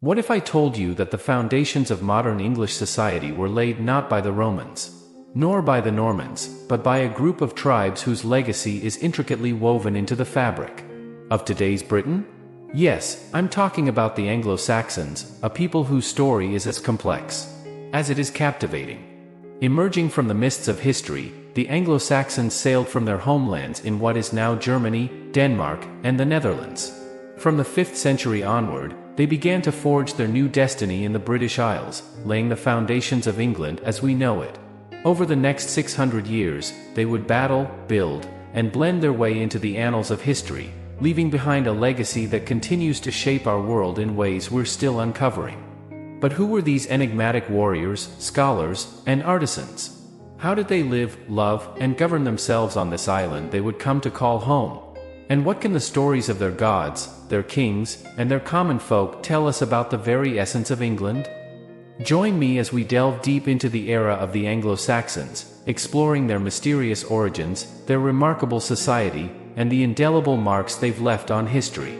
What if I told you that the foundations of modern English society were laid not by the Romans, nor by the Normans, but by a group of tribes whose legacy is intricately woven into the fabric of today's Britain? Yes, I'm talking about the Anglo-Saxons, a people whose story is as complex as it is captivating. Emerging from the mists of history, the Anglo-Saxons sailed from their homelands in what is now Germany, Denmark, and the Netherlands. From the 5th century onward, they began to forge their new destiny in the British Isles, laying the foundations of England as we know it. Over the next 600 years, they would battle, build, and blend their way into the annals of history, leaving behind a legacy that continues to shape our world in ways we're still uncovering. But who were these enigmatic warriors, scholars, and artisans? How did they live, love, and govern themselves on this island they would come to call home? And what can the stories of their gods, their kings, and their common folk tell us about the very essence of England? Join me as we delve deep into the era of the Anglo-Saxons, exploring their mysterious origins, their remarkable society, and the indelible marks they've left on history.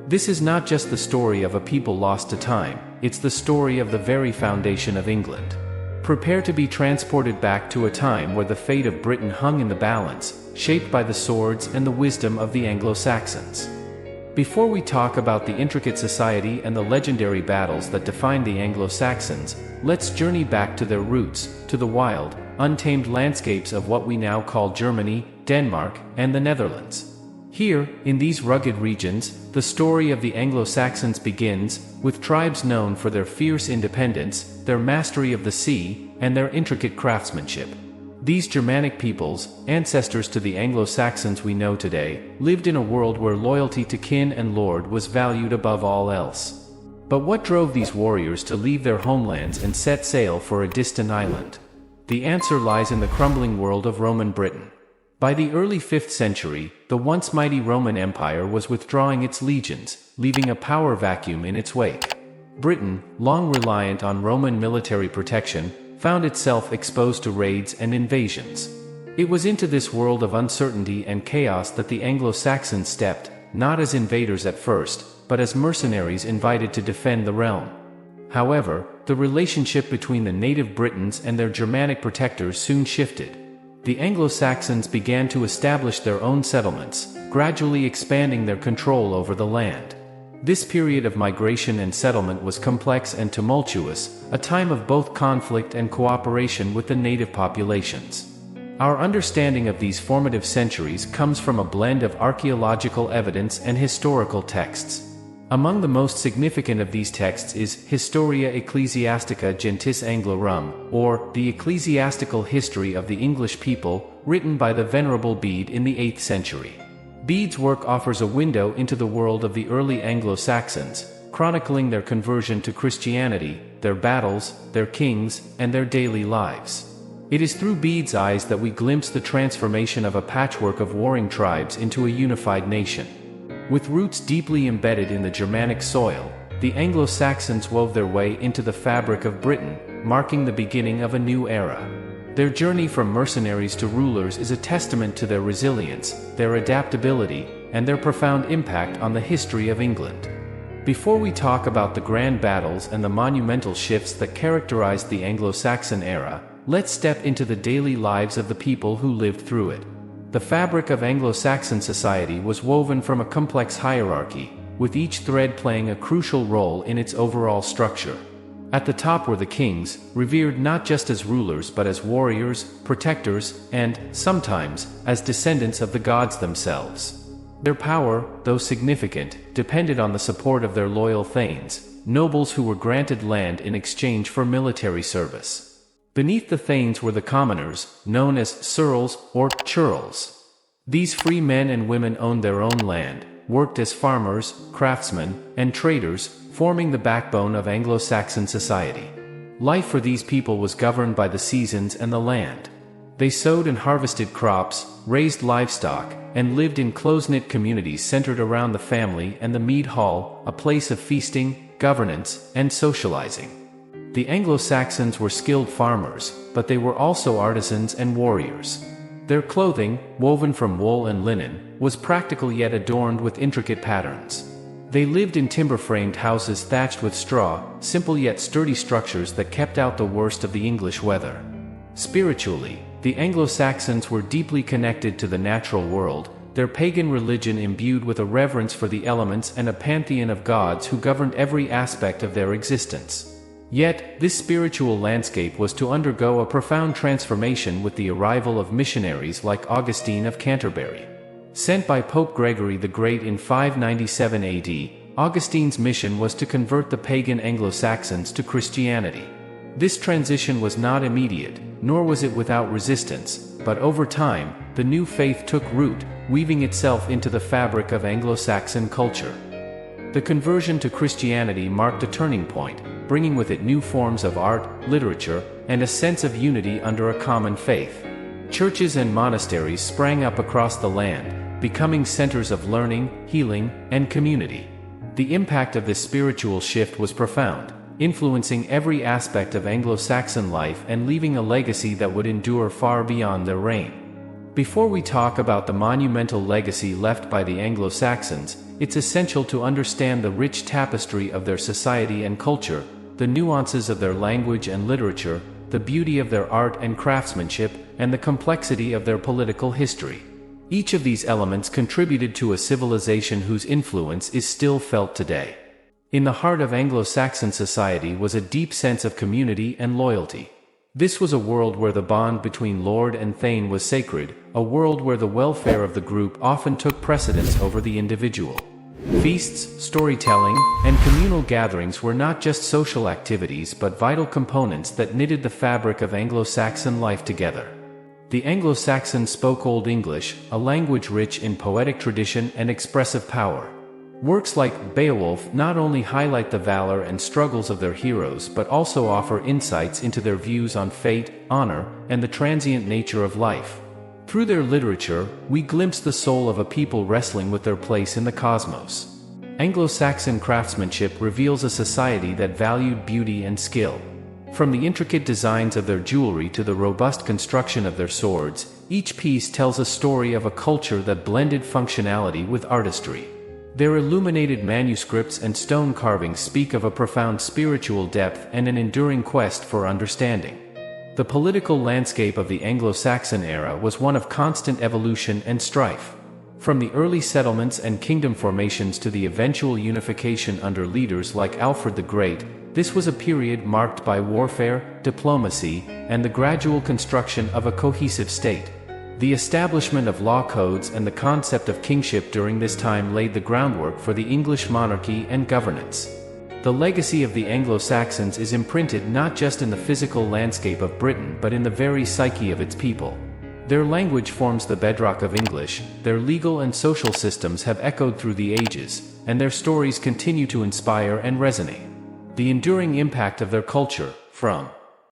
This is not just the story of a people lost to time, it's the story of the very foundation of England. Prepare to be transported back to a time where the fate of Britain hung in the balance, shaped by the swords and the wisdom of the Anglo-Saxons. Before we talk about the intricate society and the legendary battles that defined the Anglo-Saxons, let's journey back to their roots, to the wild, untamed landscapes of what we now call Germany, Denmark, and the Netherlands. Here, in these rugged regions, the story of the Anglo-Saxons begins, with tribes known for their fierce independence, their mastery of the sea, and their intricate craftsmanship. These Germanic peoples, ancestors to the Anglo-Saxons we know today, lived in a world where loyalty to kin and lord was valued above all else. But what drove these warriors to leave their homelands and set sail for a distant island? The answer lies in the crumbling world of Roman Britain. By the early 5th century, the once mighty Roman Empire was withdrawing its legions, leaving a power vacuum in its wake. Britain, long reliant on Roman military protection, found itself exposed to raids and invasions. It was into this world of uncertainty and chaos that the Anglo-Saxons stepped, not as invaders at first, but as mercenaries invited to defend the realm. However, the relationship between the native Britons and their Germanic protectors soon shifted. The Anglo-Saxons began to establish their own settlements, gradually expanding their control over the land. This period of migration and settlement was complex and tumultuous, a time of both conflict and cooperation with the native populations. Our understanding of these formative centuries comes from a blend of archaeological evidence and historical texts. Among the most significant of these texts is Historia Ecclesiastica Gentis Anglorum, or The Ecclesiastical History of the English People, written by the Venerable Bede in the 8th century. Bede's work offers a window into the world of the early Anglo-Saxons, chronicling their conversion to Christianity, their battles, their kings, and their daily lives. It is through Bede's eyes that we glimpse the transformation of a patchwork of warring tribes into a unified nation. With roots deeply embedded in the Germanic soil, the Anglo-Saxons wove their way into the fabric of Britain, marking the beginning of a new era. Their journey from mercenaries to rulers is a testament to their resilience, their adaptability, and their profound impact on the history of England. Before we talk about the grand battles and the monumental shifts that characterized the Anglo-Saxon era, let's step into the daily lives of the people who lived through it. The fabric of Anglo-Saxon society was woven from a complex hierarchy, with each thread playing a crucial role in its overall structure. At the top were the kings, revered not just as rulers but as warriors, protectors, and, sometimes, as descendants of the gods themselves. Their power, though significant, depended on the support of their loyal thanes, nobles who were granted land in exchange for military service. Beneath the thanes were the commoners, known as ceorls or ceorls. These free men and women owned their own land, worked as farmers, craftsmen, and traders, forming the backbone of Anglo-Saxon society. Life for these people was governed by the seasons and the land. They sowed and harvested crops, raised livestock, and lived in close-knit communities centered around the family and the mead hall, a place of feasting, governance, and socializing. The Anglo-Saxons were skilled farmers, but they were also artisans and warriors. Their clothing, woven from wool and linen, was practical yet adorned with intricate patterns. They lived in timber-framed houses thatched with straw, simple yet sturdy structures that kept out the worst of the English weather. Spiritually, the Anglo-Saxons were deeply connected to the natural world, their pagan religion imbued with a reverence for the elements and a pantheon of gods who governed every aspect of their existence. Yet, this spiritual landscape was to undergo a profound transformation with the arrival of missionaries like Augustine of Canterbury. Sent by Pope Gregory the Great in 597 AD, Augustine's mission was to convert the pagan Anglo-Saxons to Christianity. This transition was not immediate, nor was it without resistance, but over time, the new faith took root, weaving itself into the fabric of Anglo-Saxon culture. The conversion to Christianity marked a turning point, bringing with it new forms of art, literature, and a sense of unity under a common faith. Churches and monasteries sprang up across the land, becoming centers of learning, healing, and community. The impact of this spiritual shift was profound, influencing every aspect of Anglo-Saxon life and leaving a legacy that would endure far beyond their reign. Before we talk about the monumental legacy left by the Anglo-Saxons, it's essential to understand the rich tapestry of their society and culture, the nuances of their language and literature, the beauty of their art and craftsmanship, and the complexity of their political history. Each of these elements contributed to a civilization whose influence is still felt today. In the heart of Anglo-Saxon society was a deep sense of community and loyalty. This was a world where the bond between lord and thane was sacred, a world where the welfare of the group often took precedence over the individual. Feasts, storytelling, and communal gatherings were not just social activities but vital components that knitted the fabric of Anglo-Saxon life together. The Anglo-Saxons spoke Old English, a language rich in poetic tradition and expressive power. Works like Beowulf not only highlight the valor and struggles of their heroes but also offer insights into their views on fate, honor, and the transient nature of life. Through their literature, we glimpse the soul of a people wrestling with their place in the cosmos. Anglo-Saxon craftsmanship reveals a society that valued beauty and skill. From the intricate designs of their jewelry to the robust construction of their swords, each piece tells a story of a culture that blended functionality with artistry. Their illuminated manuscripts and stone carvings speak of a profound spiritual depth and an enduring quest for understanding. The political landscape of the Anglo-Saxon era was one of constant evolution and strife. From the early settlements and kingdom formations to the eventual unification under leaders like Alfred the Great, this was a period marked by warfare, diplomacy, and the gradual construction of a cohesive state. The establishment of law codes and the concept of kingship during this time laid the groundwork for the English monarchy and governance. The legacy of the Anglo-Saxons is imprinted not just in the physical landscape of Britain but in the very psyche of its people. Their language forms the bedrock of English, their legal and social systems have echoed through the ages, and their stories continue to inspire and resonate. The enduring impact of their culture, from